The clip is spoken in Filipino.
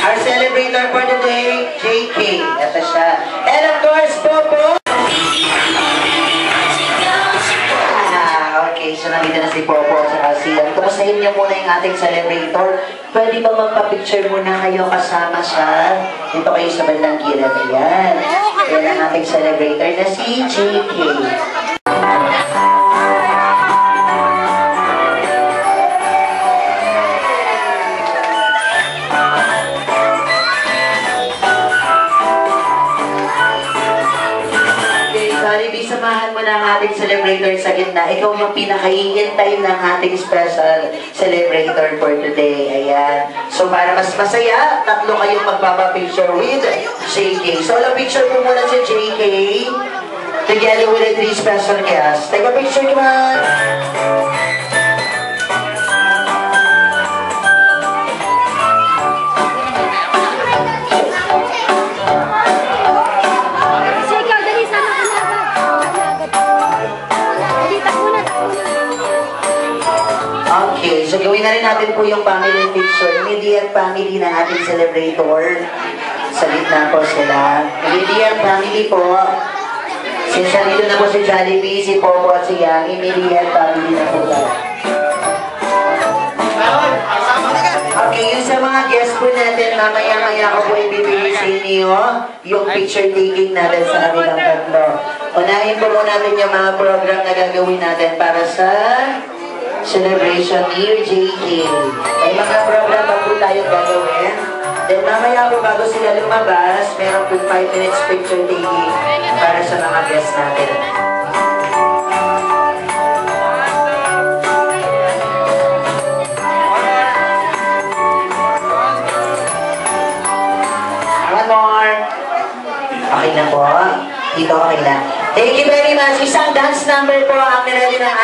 Our celebrator for today, JK. Ito siya. And of course, Popo. Okay, so nandito na si Popo at saka si Ian. Kumustahin niyo muna yung ating celebrator. Pwede ba magpa-picture muna kayo kasama siya? Dito kayo sa bandang gilid. Ayan. Yan ang ating celebrator na si JK. Samahan mo na ang ating celebrator sa gitna. Ikaw yung pinakahihintay ng ating special celebrator for today. Ayan. So, para mas masaya, tatlo kayong magpapapicture with JK. So, all picture po muna si JK together with the three special guests. Take a picture, come on! Okay, so gawin na rin natin po yung family picture. Immediate family ng ating celebrator. Sa gitna po sila. Immediate family po. Since nandito na po si Jollibee, si Popo at si Yang, immediate family na po tayo. Okay, yung sa mga guests po natin, mamaya-maya ko po ibibigay sa inyo yung picture taking natin sa kanilang tatlo. Unahin po muna natin yung mga program na gagawin natin para sa celebration ni JK. May mga program pa po tayong gagawin. Then mamaya po bago sila lumabas, meron po 5 minutes picture taking para sa mga guests natin. One more. Okay na po. Dito okay na. Thank you very much. Isang dance number po ang nilagay ng